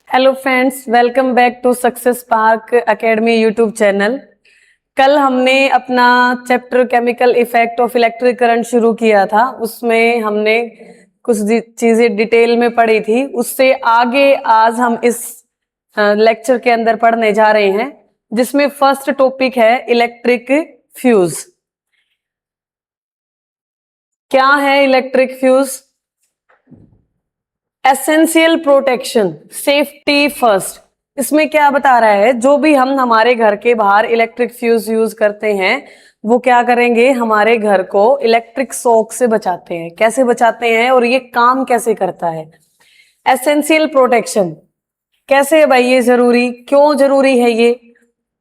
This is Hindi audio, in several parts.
Hello friends, welcome back to success spark academy YouTube channel. कल हमने अपना chapter chemical effect of electric current शुरू किया था। उसमें हमने कुछ चीजें डिटेल में पढ़ी थी। उससे आगे आज हम इस लेक्चर के अंदर पढ़ने जा रहे हैं, जिसमें फर्स्ट टॉपिक है इलेक्ट्रिक फ्यूज। क्या है electric fuse? Essential protection, safety first. इसमें क्या बता रहा है, जो भी हम हमारे घर के बाहर इलेक्ट्रिक फ्यूज यूज करते हैं वो क्या करेंगे, हमारे घर को इलेक्ट्रिक शॉक से बचाते हैं। कैसे बचाते हैं और ये काम कैसे करता है? एसेंशियल प्रोटेक्शन कैसे है भाई? ये जरूरी क्यों जरूरी है ये?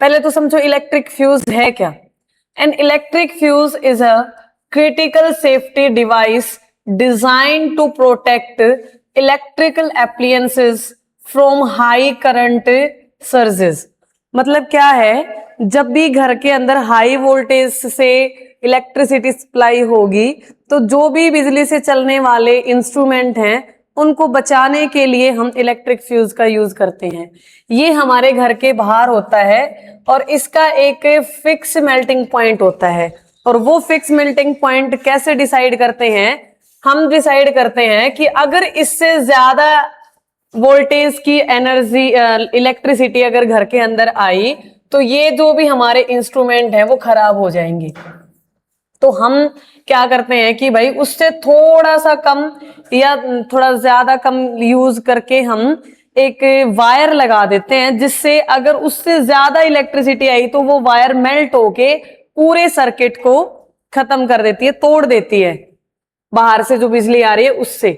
पहले तो समझो इलेक्ट्रिक फ्यूज है क्या। An electric fuse is a critical safety device designed to protect electrical appliances from high current surges। मतलब क्या है, जब भी घर के अंदर हाई वोल्टेज से इलेक्ट्रिसिटी सप्लाई होगी तो जो भी बिजली से चलने वाले इंस्ट्रूमेंट हैं उनको बचाने के लिए हम इलेक्ट्रिक फ्यूज का यूज करते हैं। ये हमारे घर के बाहर होता है और इसका एक फिक्स मेल्टिंग पॉइंट होता है। और वो फिक्स मेल्टिंग पॉइंट कैसे डिसाइड करते हैं? हम डिसाइड करते हैं कि अगर इससे ज्यादा वोल्टेज की एनर्जी इलेक्ट्रिसिटी अगर घर के अंदर आई तो ये जो भी हमारे इंस्ट्रूमेंट है वो खराब हो जाएंगे। तो हम क्या करते हैं कि भाई उससे थोड़ा सा कम या थोड़ा ज्यादा कम यूज करके हम एक वायर लगा देते हैं, जिससे अगर उससे ज्यादा इलेक्ट्रिसिटी आई तो वो वायर मेल्ट होके पूरे सर्किट को खत्म कर देती है, तोड़ देती है बाहर से जो बिजली आ रही है उससे।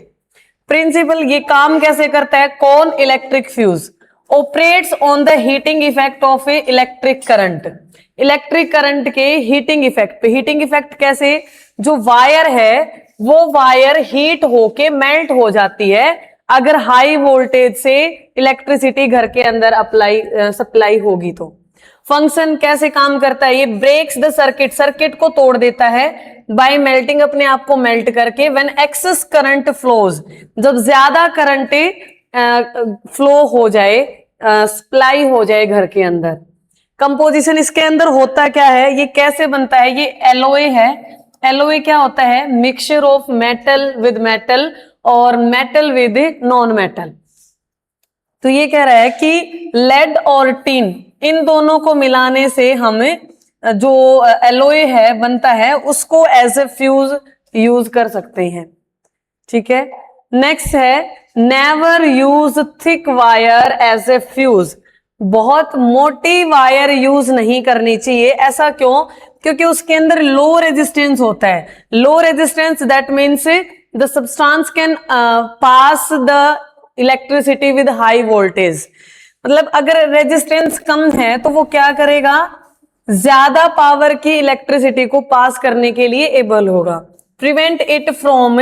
प्रिंसिपल ये काम कैसे करता है? कौन? Electric fuse operates on the heating effect of A electric current. Electric current के हीटिंग इफेक्ट पे। हीटिंग इफेक्ट कैसे? जो वायर है वो वायर हीट होके मेल्ट हो जाती है अगर हाई वोल्टेज से इलेक्ट्रिसिटी घर के अंदर सप्लाई होगी तो। फंक्शन कैसे काम करता है? ये ब्रेक्स द सर्किट, सर्किट को तोड़ देता है बाय मेल्टिंग, अपने आप को मेल्ट करके। व्हेन एक्सेस करंट फ्लोज, जब ज्यादा करंट फ्लो हो जाए, सप्लाई हो जाए घर के अंदर। कंपोजिशन इसके अंदर होता क्या है, ये कैसे बनता है? ये एलओए है। एलओए क्या होता है? Mixture of metal with metal और मेटल विद नॉन मेटल। तो ये कह रहा है कि लेड और टिन, इन दोनों को मिलाने से हमें जो एलओए है बनता है उसको एज ए फ्यूज यूज कर सकते हैं। ठीक है। नेक्स्ट है never use thick wire as a fuse. बहुत मोटी वायर यूज नहीं करनी चाहिए। ऐसा क्यों? क्योंकि उसके अंदर लो रेजिस्टेंस होता है। Low resistance that means the substance can pass the electricity with high voltage. मतलब अगर रेजिस्टेंस कम है तो वो क्या करेगा? ज्यादा पावर की इलेक्ट्रिसिटी को पास करने के लिए एबल होगा। Prevent it from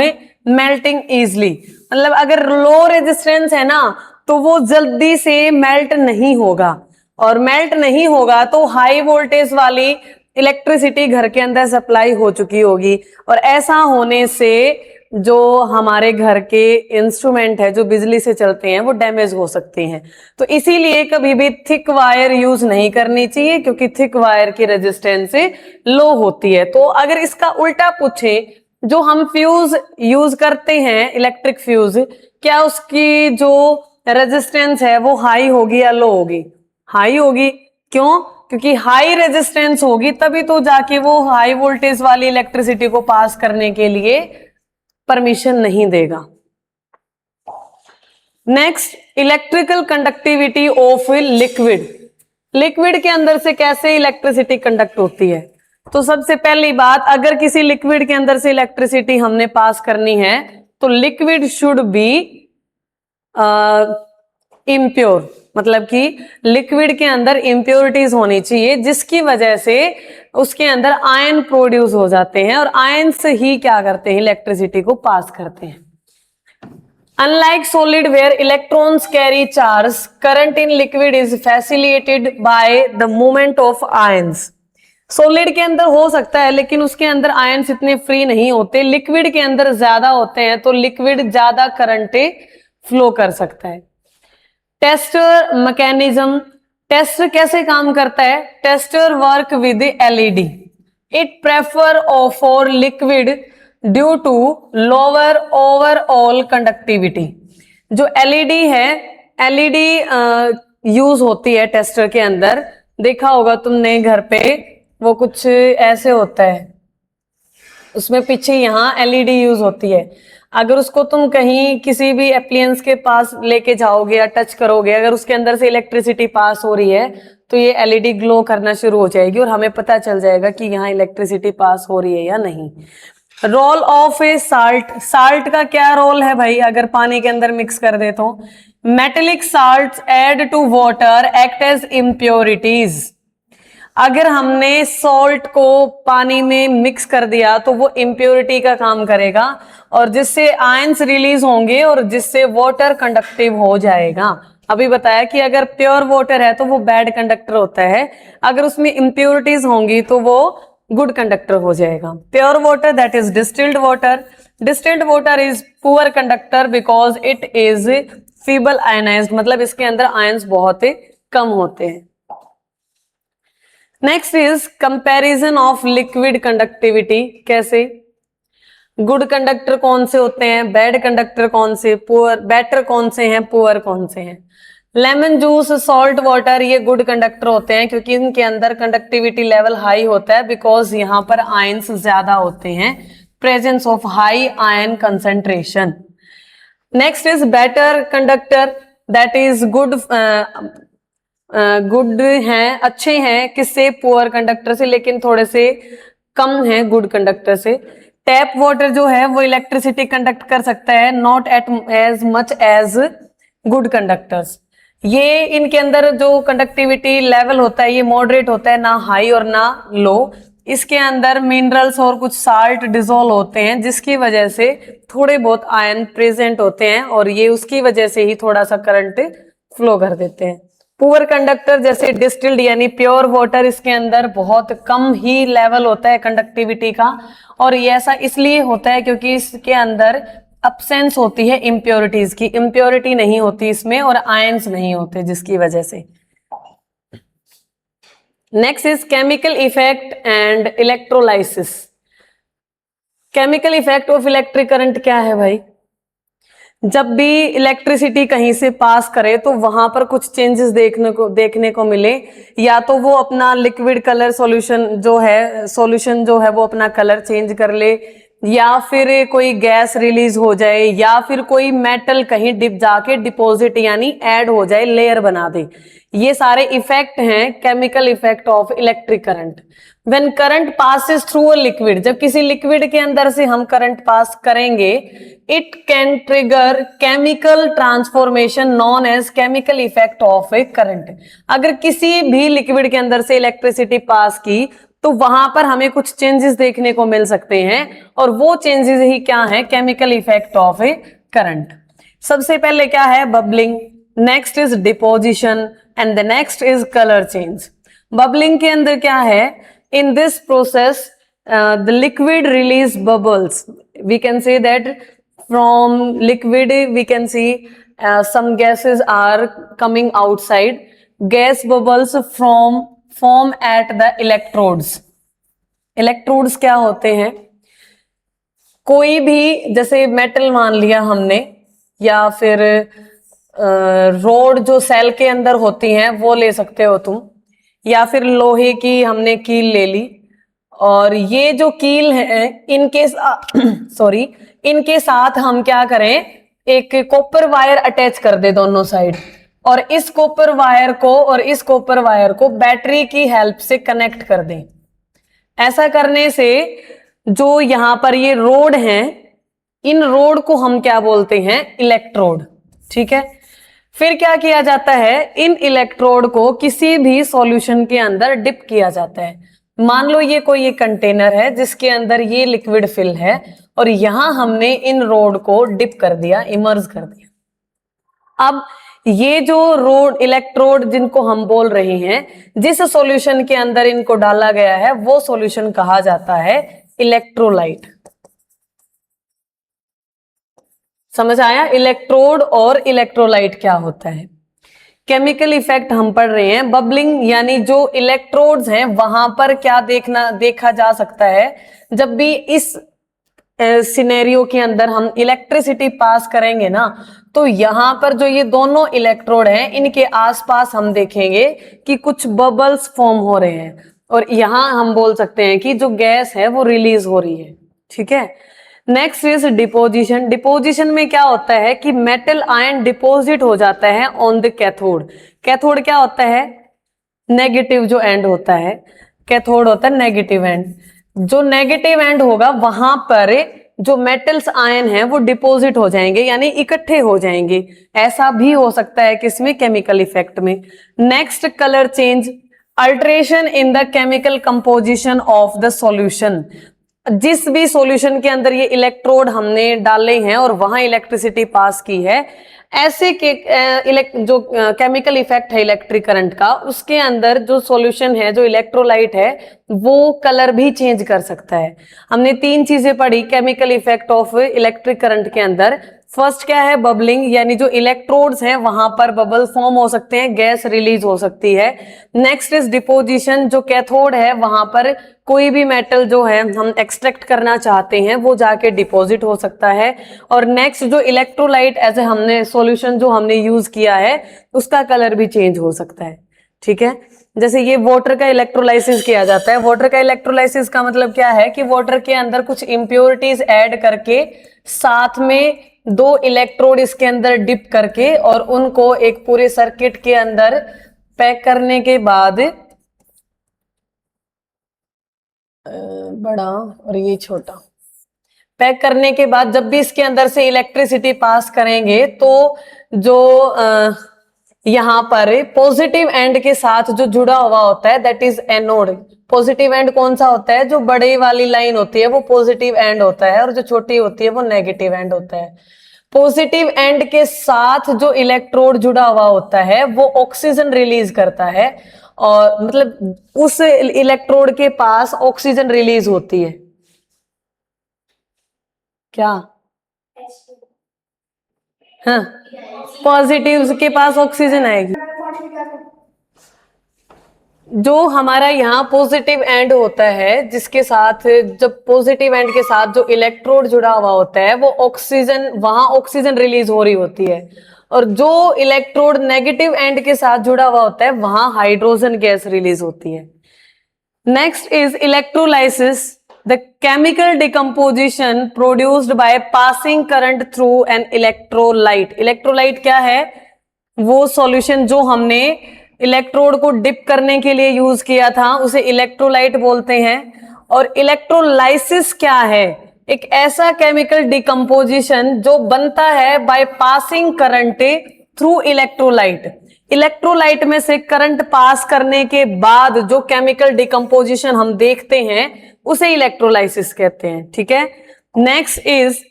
melting easily. मतलब अगर लो रेजिस्टेंस है ना तो वो जल्दी से मेल्ट नहीं होगा, और मेल्ट नहीं होगा तो हाई वोल्टेज वाली इलेक्ट्रिसिटी घर के अंदर सप्लाई हो चुकी होगी, और ऐसा होने से जो हमारे घर के इंस्ट्रूमेंट है जो बिजली से चलते हैं वो डैमेज हो सकते हैं। तो इसीलिए कभी भी थिक वायर यूज नहीं करनी चाहिए, क्योंकि थिक वायर की रेजिस्टेंस लो होती है। तो अगर इसका उल्टा पूछे, जो हम फ्यूज यूज करते हैं इलेक्ट्रिक फ्यूज, क्या उसकी जो रेजिस्टेंस है वो हाई होगी या लो होगी? हाई होगी। क्यों? क्योंकि हाई रेजिस्टेंस होगी तभी तो जाके वो हाई वोल्टेज वाली इलेक्ट्रिसिटी को पास करने के लिए परमिशन नहीं देगा। Next, electrical conductivity of liquid. Liquid के अंदर से कैसे इलेक्ट्रिसिटी कंडक्ट होती है? तो सबसे पहली बात, अगर किसी लिक्विड के अंदर से इलेक्ट्रिसिटी हमने पास करनी है तो लिक्विड शुड बी इम्प्योर। मतलब कि लिक्विड के अंदर इम्प्योरिटीज होनी चाहिए, जिसकी वजह से उसके अंदर आयन प्रोड्यूस हो जाते हैं, और आयन से ही क्या करते हैं? इलेक्ट्रिसिटी को पास करते हैं। Unlike solid where electrons carry charge, current in liquid is facilitated by the movement of ions। Solid के अंदर हो सकता है लेकिन उसके अंदर आयंस इतने फ्री नहीं होते, लिक्विड के अंदर ज्यादा होते हैं, तो लिक्विड ज्यादा करंट फ्लो कर सकता है। टेस्टर मैकेनिज्म, टेस्टर कैसे काम करता है? Tester work with LED, it prefer for liquid due to lower overall conductivity. जो एलईडी है, एलईडी यूज होती है टेस्टर के अंदर, देखा होगा तुमने घर पे, वो कुछ ऐसे होता है, उसमें पीछे यहाँ एलईडी यूज होती है। अगर उसको तुम कहीं किसी भी एप्लियंस के पास लेके जाओगे या टच करोगे, अगर उसके अंदर से इलेक्ट्रिसिटी पास हो रही है तो ये एलईडी ग्लो करना शुरू हो जाएगी और हमें पता चल जाएगा कि यहाँ इलेक्ट्रिसिटी पास हो रही है या नहीं। Role of a salt, salt का क्या रोल है भाई अगर पानी के अंदर मिक्स कर दे तो? Metallic salts add to water act as impurities. अगर हमने सॉल्ट को पानी में मिक्स कर दिया तो वो इम्प्योरिटी का काम करेगा और जिससे आयंस रिलीज होंगे और जिससे वाटर कंडक्टिव हो जाएगा। अभी बताया कि अगर प्योर वाटर है तो वो बैड कंडक्टर होता है, अगर उसमें इम्प्योरिटीज होंगी तो वो गुड कंडक्टर हो जाएगा। Pure water that is distilled water, distilled water is poor conductor because it is feeble ionised, मतलब इसके अंदर आयंस बहुत कम होते हैं। Next is comparison of liquid conductivity. कैसे? गुड कंडक्टर कौन से होते हैं, बैड कंडक्टर कौन से, पुअर, बेटर कौन से हैं, पुअर कौन से हैं। लेमन जूस, सॉल्ट वाटर, ये गुड कंडक्टर होते हैं क्योंकि इनके अंदर कंडक्टिविटी लेवल हाई होता है बिकॉज यहाँ पर आयंस ज्यादा होते हैं, presence of high ion concentration. Next is better conductor, that is good, good हैं, अच्छे हैं, किससे? पुअर कंडक्टर से, लेकिन थोड़े से कम हैं गुड कंडक्टर से। टैप वाटर जो है वो इलेक्ट्रिसिटी कंडक्ट कर सकता है, not at as much as good conductors. ये इनके अंदर जो कंडक्टिविटी लेवल होता है ये मॉडरेट होता है, ना हाई और ना लो। इसके अंदर मिनरल्स और कुछ साल्ट डिसॉल्व होते हैं जिसकी वजह से थोड़े बहुत आयन प्रेजेंट होते हैं और ये उसकी वजह से ही थोड़ा सा करंट फ्लो कर देते हैं। पुअर कंडक्टर जैसे डिस्टिल्ड यानी प्योर वाटर, इसके अंदर बहुत कम ही लेवल होता है कंडक्टिविटी का और ये ऐसा इसलिए होता है क्योंकि इसके अंदर अब्सेंस होती है इम्प्योरिटीज की, इम्प्योरिटी नहीं होती इसमें और आयंस नहीं होते जिसकी वजह से। Next is chemical effect and electrolysis. Chemical effect of electric current क्या है भाई? जब भी इलेक्ट्रिसिटी कहीं से पास करे तो वहां पर कुछ चेंजेस देखने को मिले, या तो वो अपना लिक्विड कलर सॉल्यूशन जो है वो अपना कलर चेंज कर ले, या फिर कोई गैस रिलीज हो जाए, या फिर कोई मेटल कहीं डिप जाके डिपॉजिट यानी ऐड हो जाए, लेयर बना दे। ये सारे इफेक्ट हैं chemical effect of electric current. When current passes through a liquid, जब किसी लिक्विड के अंदर से हम करंट पास करेंगे, it can trigger chemical transformation known as chemical effect of a current. अगर किसी भी लिक्विड के अंदर से इलेक्ट्रिसिटी पास की तो वहां पर हमें कुछ चेंजेस देखने को मिल सकते हैं और वो चेंजेस ही क्या है? Chemical effect of a current. सबसे पहले क्या है? Bubbling, next is deposition and the next is colour change. Bubbling के अंदर क्या है? In this process the liquid release bubbles, we can see that from liquid we can see some gases are coming outside. Gas bubbles form at the electrodes. Electrodes क्या होते हैं? कोई भी जैसे मेटल मान लिया हमने, या फिर रोड जो सेल के अंदर होती हैं वो ले सकते हो तुम, या फिर लोहे की हमने कील ले ली, और ये जो कील है इनके सॉरी इनके साथ हम क्या करें? एक कॉपर वायर अटैच कर दे दोनों साइड, और इस कॉपर वायर को और इस कॉपर वायर को बैटरी की हेल्प से कनेक्ट कर दें। ऐसा करने से जो यहां पर ये रोड हैं, इन रोड को हम क्या बोलते हैं? इलेक्ट्रोड। ठीक है, फिर क्या किया जाता है? इन इलेक्ट्रोड को किसी भी सॉल्यूशन के अंदर डिप किया जाता है। मान लो ये कोई एक कंटेनर है जिसके अंदर ये लिक्विड फिल है और यहां हमने इन रोड को डिप कर दिया, इमर्ज कर दिया। अब ये जो रोड इलेक्ट्रोड जिनको हम बोल रहे हैं, जिस सॉल्यूशन के अंदर इनको डाला गया है वो सॉल्यूशन कहा जाता है इलेक्ट्रोलाइट। समझ आया? इलेक्ट्रोड और इलेक्ट्रोलाइट क्या होता है? केमिकल इफेक्ट हम पढ़ रहे हैं। बबलिंग यानी जो इलेक्ट्रोड्स हैं वहां पर क्या देखा जा सकता है, जब भी इस सिनेरियो के अंदर हम इलेक्ट्रिसिटी पास करेंगे ना, तो यहाँ पर जो ये दोनों इलेक्ट्रोड हैं इनके आसपास हम देखेंगे कि कुछ बबल्स फॉर्म हो रहे हैं, और यहाँ हम बोल सकते हैं कि जो गैस है वो रिलीज हो रही है। ठीक है। Next is deposition. डिपोजिशन में क्या होता है कि मेटल आयन डिपोजिट हो जाता है ऑन द कैथोड। कैथोड क्या होता है? नेगेटिव जो एंड होता है, कैथोड होता है नेगेटिव एंड। जो नेगेटिव एंड होगा वहां पर जो मेटल्स आयन है वो डिपोजिट हो जाएंगे, यानी इकट्ठे हो जाएंगे। ऐसा भी हो सकता है किसमें? केमिकल इफेक्ट में। Next, colour change, alteration in the chemical composition of the solution. जिस भी सॉल्यूशन के अंदर ये इलेक्ट्रोड हमने डाले हैं और वहां इलेक्ट्रिसिटी पास की है, ऐसे के जो केमिकल इफेक्ट है इलेक्ट्रिक करंट का, उसके अंदर जो सॉल्यूशन है, जो इलेक्ट्रोलाइट है, वो कलर भी चेंज कर सकता है। हमने 3 चीजें पढ़ी chemical effect of electric current के अंदर। फर्स्ट क्या है? बबलिंग, यानी जो इलेक्ट्रोड्स हैं वहां पर बबल फॉर्म हो सकते हैं, गैस रिलीज हो सकती है। नेक्स्ट इज डिपोजिशन, जो कैथोड है वहां पर कोई भी मेटल जो है हम एक्सट्रैक्ट करना चाहते हैं वो जाके डिपॉजिट हो सकता है। और नेक्स्ट, जो इलेक्ट्रोलाइट एज ए हमने सॉल्यूशन जो हमने यूज किया है उसका कलर भी चेंज हो सकता है। ठीक है। जैसे ये वाटर का इलेक्ट्रोलाइसिस किया जाता है। वाटर का इलेक्ट्रोलाइसिस का मतलब क्या है कि वाटर के अंदर कुछ इंप्योरिटीज ऐड करके साथ में 2 इलेक्ट्रोड इसके अंदर डिप करके और उनको एक पूरे सर्किट के अंदर पैक करने के बाद, बड़ा और ये छोटा, पैक करने के बाद जब भी इसके अंदर से इलेक्ट्रिसिटी पास करेंगे तो जो यहाँ पर पॉजिटिव एंड के साथ जो जुड़ा हुआ होता है that is anode. Positive and कौन सा होता है? जो बड़े वाली लाइन होती है वो पॉजिटिव एंड होता है, और जो छोटी होती है वो नेगेटिव एंड होता है। पॉजिटिव एंड के साथ जो इलेक्ट्रोड जुड़ा हुआ होता है वो ऑक्सीजन रिलीज करता है, और मतलब उस इलेक्ट्रोड के पास ऑक्सीजन रिलीज होती है। क्या? हाँ, पॉजिटिव के पास ऑक्सीजन आएगी। जो हमारा यहाँ पॉजिटिव एंड होता है, जिसके साथ जब पॉजिटिव एंड के साथ जो इलेक्ट्रोड जुड़ा हुआ होता है वो ऑक्सीजन, वहां ऑक्सीजन रिलीज हो रही होती है, और जो इलेक्ट्रोड नेगेटिव एंड के साथ जुड़ा हुआ होता है वहां हाइड्रोजन गैस रिलीज होती है। Next is electrolysis, the chemical decomposition produced by passing current through an electrolyte. Electrolyte क्या है? वो सॉल्यूशन जो हमने इलेक्ट्रोड को डिप करने के लिए यूज किया था उसे इलेक्ट्रोलाइट बोलते हैं। और इलेक्ट्रोलाइसिस क्या है? एक ऐसा केमिकल डिकम्पोजिशन जो बनता है by passing current through electrolyte. Electrolyte में से करंट पास करने के बाद जो केमिकल डिकम्पोजिशन हम देखते हैं उसे इलेक्ट्रोलाइसिस कहते हैं। ठीक है। Next is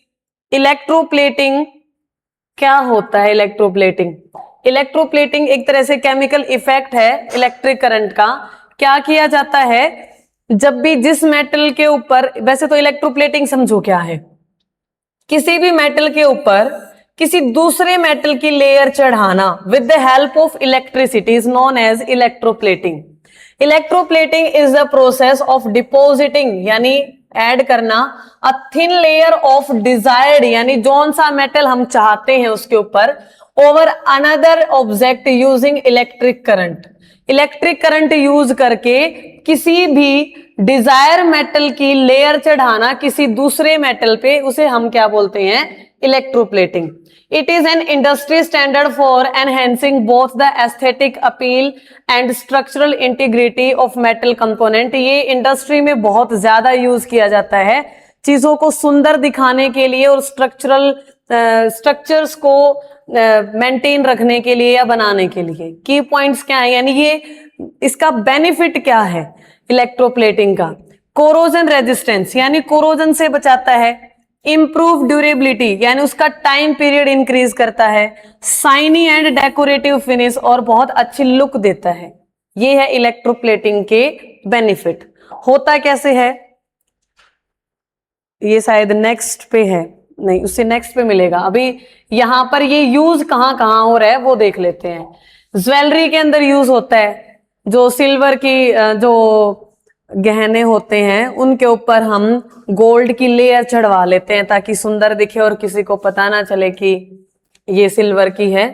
electroplating. क्या होता है इलेक्ट्रोप्लेटिंग? इलेक्ट्रोप्लेटिंग एक तरह से केमिकल इफेक्ट है इलेक्ट्रिक करंट का। क्या किया जाता है? जब भी जिस मेटल के ऊपर, वैसे तो इलेक्ट्रोप्लेटिंग समझो क्या है, किसी भी मेटल के ऊपर किसी दूसरे मेटल की लेयर चढ़ाना with the help of electricity is known as electroplating. Electroplating is the process of depositing, यानी ऐड करना, a thin layer of desired, यानी जौन सा मेटल हम चाहते हैं उसके ऊपर, over another object using electric current. Electric current use करके किसी भी डिजायर मेटल की लेयर चढ़ाना किसी दूसरे मेटल पे, उसे हम क्या बोलते हैं? Electroplating. It is an industry standard for enhancing both the aesthetic appeal and structural integrity of metal component. ये इंडस्ट्री में बहुत ज्यादा यूज किया जाता है चीजों को सुंदर दिखाने के लिए और स्ट्रक्चर्स को मेंटेन रखने के लिए या बनाने के लिए। की पॉइंट्स क्या है, यानी ये इसका बेनिफिट क्या है इलेक्ट्रोप्लेटिंग का? कोरोजन रेजिस्टेंस, यानी कोरोजन से बचाता है। इंप्रूव ड्यूरेबिलिटी, यानी उसका टाइम पीरियड इंक्रीज करता है। साइनी एंड डेकोरेटिव फिनिश, और बहुत अच्छी लुक देता है। ये है इलेक्ट्रोप्लेटिंग के बेनिफिट। होता कैसे है? ये शायद नेक्स्ट पे है, नहीं उससे नेक्स्ट पे मिलेगा। अभी यहां पर ये यूज कहां कहां हो रहा है वो देख लेते हैं। ज्वेलरी के अंदर यूज होता है, जो सिल्वर की जो गहने होते हैं उनके ऊपर हम गोल्ड की लेयर चढ़वा लेते हैं ताकि सुंदर दिखे और किसी को पता ना चले कि ये सिल्वर की है।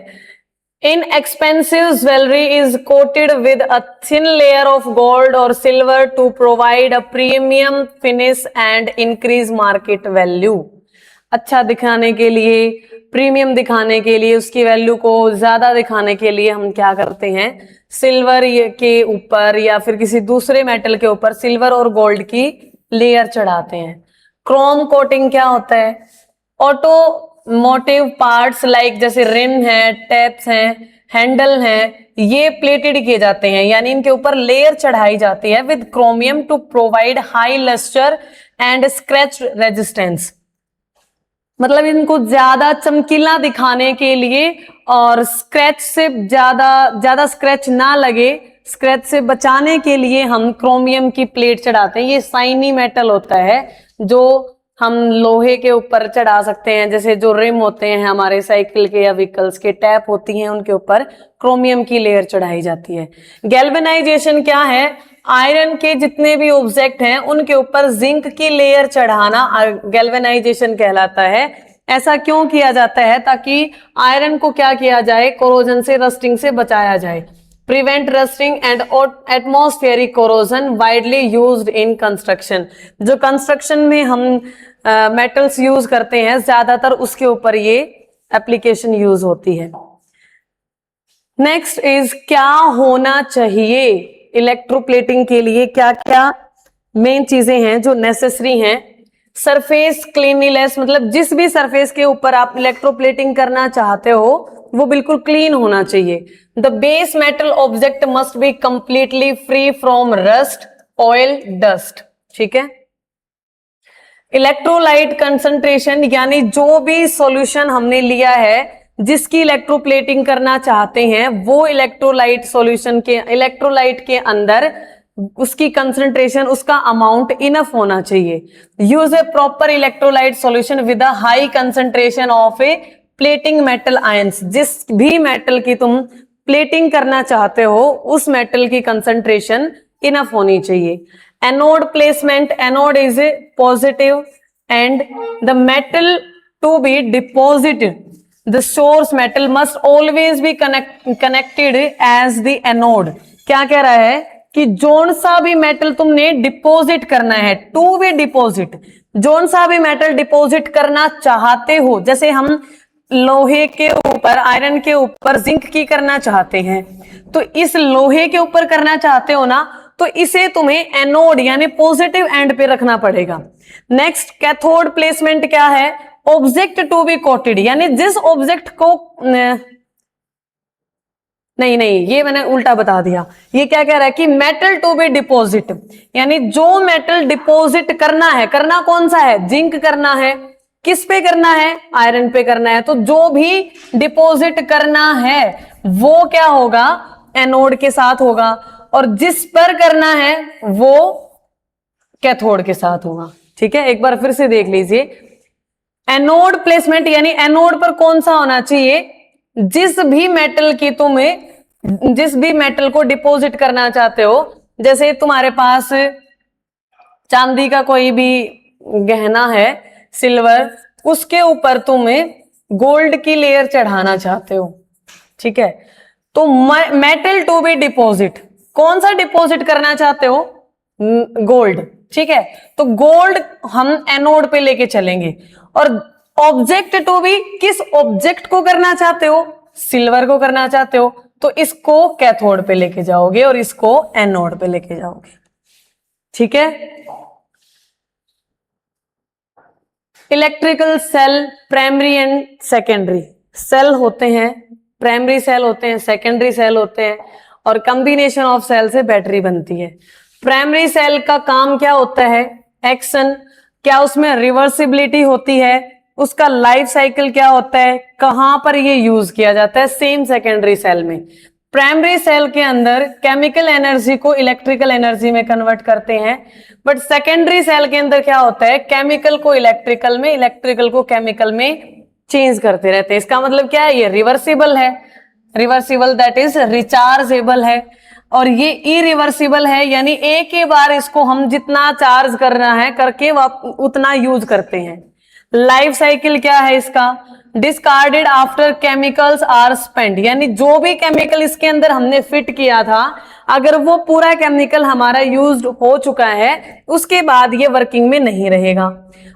Inexpensive jewelry is coated with a thin layer of gold or silver to provide a premium finish and increase market value. अच्छा दिखाने के लिए, प्रीमियम दिखाने के लिए, उसकी वैल्यू को ज्यादा दिखाने के लिए हम क्या करते हैं, सिल्वर के ऊपर या फिर किसी दूसरे मेटल के ऊपर सिल्वर और गोल्ड की लेयर चढ़ाते हैं। क्रोम कोटिंग क्या होता है, ऑटोमोटिव पार्ट्स लाइक जैसे रिम है, टैप्स हैं, हैंडल हैं, ये प्लेटेड किए जाते हैं, यानी इनके ऊपर लेयर चढ़ाई जाती है with chromium to provide high lustre and scratch resistance. मतलब इनको ज्यादा चमकीला दिखाने के लिए और स्क्रैच से ज्यादा स्क्रैच ना लगे, स्क्रैच से बचाने के लिए हम क्रोमियम की प्लेट चढ़ाते हैं। ये शाइनी मेटल होता है जो हम लोहे के ऊपर चढ़ा सकते हैं, जैसे जो रिम होते हैं हमारे साइकिल के या व्हीकल्स के, टैप होती हैं, उनके ऊपर क्रोमियम की लेयर चढ़ाई जाती है। गैल्वेनाइजेशन क्या है, आयरन के जितने भी ऑब्जेक्ट हैं उनके ऊपर जिंक की लेयर चढ़ाना गैल्वेनाइजेशन कहलाता है। ऐसा क्यों किया जाता है, ताकि आयरन को क्या किया जाए, कोरोजन से, रस्टिंग से बचाया जाए। Prevent rusting and atmospheric corrosion widely used in construction. जो कंस्ट्रक्शन में हम मेटल्स यूज करते हैं ज्यादातर उसके ऊपर ये एप्लीकेशन यूज होती है। नेक्स्ट इज क्या होना चाहिए इलेक्ट्रोप्लेटिंग के लिए, क्या क्या मेन चीजें हैं जो नेसेसरी हैं। सरफेस क्लीनलीनेस, मतलब जिस भी सरफेस के ऊपर आप इलेक्ट्रोप्लेटिंग करना चाहते हो वो बिल्कुल क्लीन होना चाहिए। The base metal object must be completely free from rust, oil, dust. ठीक है। इलेक्ट्रोलाइट कंसंट्रेशन, यानी जो भी सॉल्यूशन हमने लिया है जिसकी इलेक्ट्रोप्लेटिंग करना चाहते हैं वो इलेक्ट्रोलाइट सॉल्यूशन के, इलेक्ट्रोलाइट के अंदर उसकी कंसंट्रेशन, उसका अमाउंट इनफ होना चाहिए। Use A proper electrolyte solution with a high concentration of A plating metal ions. जिस भी मेटल की तुम प्लेटिंग करना चाहते हो उस मेटल की कंसंट्रेशन इनफ होनी चाहिए। Anode placement, anode is a positive and the metal to be deposited, the source metal must always be connected as the anode। क्या कह रहा है कि जोन सा भी मेटल तुमने डिपॉजिट करना है, टू बी डिपॉजिट, जोन सा भी मेटल डिपॉजिट करना चाहते हो, जैसे हम लोहे के ऊपर, आयरन के ऊपर जिंक की करना चाहते हैं, तो इस लोहे के ऊपर करना चाहते हो ना, तो इसे तुम्हें एनोड यानी पॉजिटिव एंड पे रखना पड़ेगा। नेक्स्ट कैथोड प्लेसमेंट क्या है, ऑब्जेक्ट टू बी कोटेड, यानी जिस ऑब्जेक्ट को नहीं ये मैंने उल्टा बता दिया। ये क्या कह रहा है कि मेटल टू बी डिपॉजिट, यानी जो मेटल डिपॉजिट करना है, करना कौन सा है, जिंक करना है, किस पे करना है, आयरन पे करना है, तो जो भी डिपॉजिट करना है वो क्या होगा, एनोड के साथ होगा, और जिस पर करना है वो कैथोड के साथ होगा। ठीक है, एक बार फिर से देख लीजिए। एनोड प्लेसमेंट यानी एनोड पर कौन सा होना चाहिए, जिस भी मेटल की तुम्हें, जिस भी मेटल को डिपॉजिट करना चाहते हो, जैसे तुम्हारे पास चांदी का कोई भी गहना है, सिल्वर, उसके ऊपर तुम्हें गोल्ड की लेयर चढ़ाना चाहते हो। ठीक है, तो मेटल टू बी डिपॉजिट, कौन सा डिपॉजिट करना चाहते हो, गोल्ड। ठीक है, तो गोल्ड हम एनोड पे लेके चलेंगे, और ऑब्जेक्ट टू बी, किस ऑब्जेक्ट को करना चाहते हो, सिल्वर को करना चाहते हो, तो इसको कैथोड पे लेके जाओगे और इसको एनोड पे लेके जाओगे। ठीक है। Electrical cell primary and secondary cell होते हैं, प्राइमरी सेल होते हैं, सेकेंडरी सेल होते हैं, और कॉम्बिनेशन ऑफ सेल से बैटरी बनती है। प्राइमरी सेल का काम क्या होता है, एक्शन, क्या उसमें रिवर्सिबिलिटी होती है, उसका लाइफ साइकिल क्या होता है, कहां पर ये यूज किया जाता है, सेम सेकेंडरी सेल में। प्राइमरी सेल के अंदर केमिकल एनर्जी को इलेक्ट्रिकल एनर्जी में कन्वर्ट करते हैं, बट सेकेंडरी सेल के अंदर क्या होता है, केमिकल को इलेक्ट्रिकल में, इलेक्ट्रिकल को केमिकल में चेंज करते रहते हैं। इसका मतलब क्या है, ये रिवर्सिबल है, रिवर्सिबल दैट इज रिचार्जेबल है, और ये इरिवर्सिबल है, यानी एक ही बार इसको हम जितना चार्ज करना है करके उतना यूज करते हैं। लाइफ साइकिल क्या है इसका, discarded after chemicals are spend, यानी जो भी केमिकल इसके अंदर हमने फिट किया था, अगर वो पूरा केमिकल हमारा यूज्ड हो चुका है उसके बाद ये वर्किंग में नहीं रहेगा।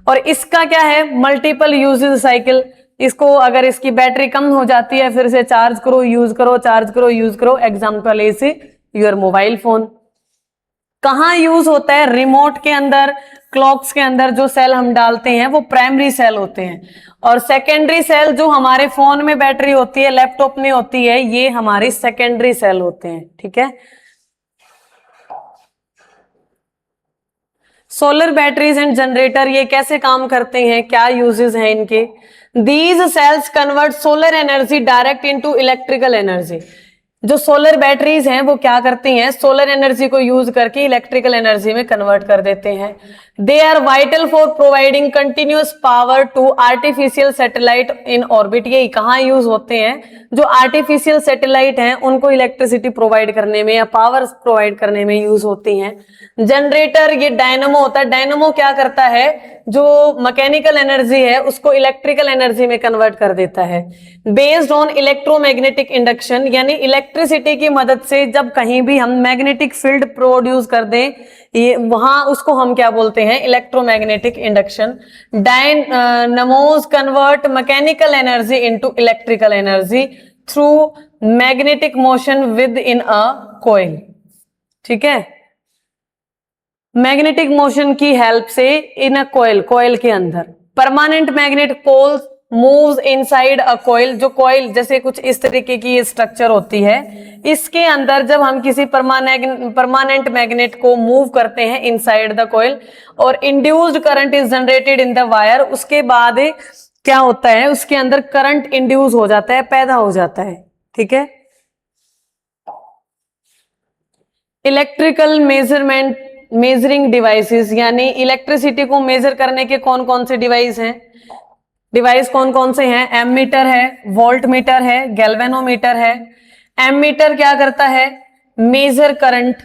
और इसका क्या है, मल्टीपल यूजेस साइकिल, इसको अगर इसकी बैटरी कम हो जाती है फिर से चार्ज करो यूज करो, चार्ज करो यूज करो। Example is your mobile phone. कहाँ यूज होता है, रिमोट के अंदर, क्लॉक्स के अंदर जो सेल हम डालते हैं वो प्राइमरी सेल होते हैं, और सेकेंडरी सेल जो हमारे फोन में बैटरी होती है, लैपटॉप में होती है, ये हमारी सेकेंडरी सेल होते हैं। ठीक है। सोलर बैटरीज एंड जनरेटर ये कैसे काम करते हैं, क्या यूजेस हैं इनके। These cells convert solar energy direct into electrical energy. जो सोलर बैटरीज हैं वो क्या करती हैं, सोलर एनर्जी को यूज करके इलेक्ट्रिकल एनर्जी में कन्वर्ट कर देते हैं। They are vital for providing continuous power to artificial satellite in orbit. ये कहाँ यूज होते हैं, जो आर्टिफिशियल सैटेलाइट हैं उनको इलेक्ट्रिसिटी प्रोवाइड करने में या पावर प्रोवाइड करने में यूज होती हैं। जनरेटर ये डायनमो होता है। डायनमो क्या करता है, जो मैकेनिकल एनर्जी है उसको इलेक्ट्रिकल एनर्जी में कन्वर्ट कर देता है। बेस्ड ऑन इलेक्ट्रोमैग्नेटिक इंडक्शन, यानी इलेक्ट्रिसिटी की मदद से जब कहीं भी हम मैग्नेटिक फील्ड प्रोड्यूस कर दें, ये वहां उसको हम क्या बोलते हैं, electromagnetic induction. Dynamos convert mechanical energy into electrical energy through magnetic motion with in a coil. ठीक है, मैग्नेटिक मोशन की हेल्प से इन अ कॉइल, कॉइल के अंदर। Permanent magnet poles moves inside a coil. जो कॉइल जैसे कुछ इस तरीके की ये स्ट्रक्चर होती है, इसके अंदर जब हम किसी परमानेंट मैग्नेट को मूव करते हैं इनसाइड द कॉइल, और induced current is generated in the wire, उसके बाद क्या होता है, उसके अंदर करंट इंड्यूस हो जाता है, पैदा हो जाता है। ठीक है। इलेक्ट्रिकल मेजरिंग डिवाइसेस, यानी इलेक्ट्रिसिटी को मेजर करने के कौन कौन से डिवाइस हैं, डिवाइस कौन कौन से हैं, एमीटर है, वोल्ट मीटर है, गैल्वेनोमीटर है। एमीटर क्या करता है, मेजर करंट।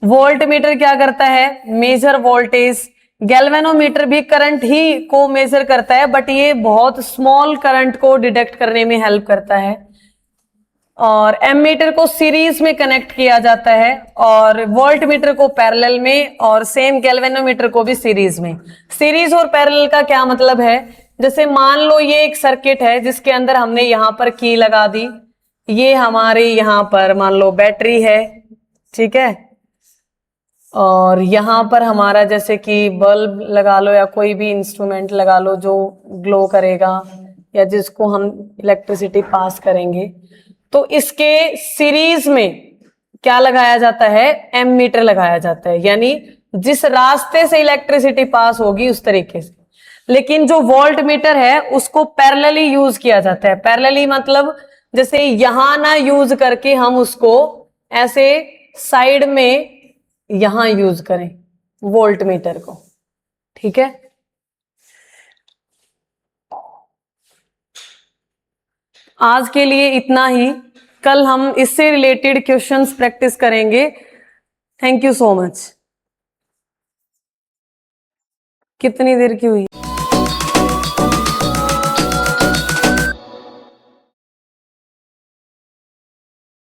वोल्ट मीटर क्या करता है, मेजर वोल्टेज। गैल्वेनोमीटर भी करंट ही को मेजर करता है, बट ये बहुत स्मॉल करंट को डिटेक्ट करने में हेल्प करता है। और एमीटर को सीरीज में कनेक्ट किया जाता है, और वोल्ट मीटर को पैरेलल में, और सेम गैल्वेनोमीटर को भी सीरीज में। सीरीज और पैरेलल का क्या मतलब है, जैसे मान लो ये एक सर्किट है जिसके अंदर हमने यहां पर की लगा दी, ये हमारे यहां पर मान लो बैटरी है। ठीक है, और यहां पर हमारा जैसे कि बल्ब लगा लो या कोई भी इंस्ट्रूमेंट लगा लो जो ग्लो करेगा या जिसको हम इलेक्ट्रिसिटी पास करेंगे, तो इसके सीरीज में क्या लगाया जाता है, एमीटर लगाया जाता है, यानी जिस रास्ते से इलेक्ट्रिसिटी पास होगी उस तरीके से। लेकिन जो वोल्ट मीटर है उसको पैरेलली यूज किया जाता है। पैरेलली मतलब जैसे यहां ना यूज करके हम उसको ऐसे साइड में यहां यूज करें वोल्ट मीटर को। ठीक है, आज के लिए इतना ही। कल हम इससे रिलेटेड क्वेश्चंस प्रैक्टिस करेंगे। Thank you so much. कितनी देर की हुई?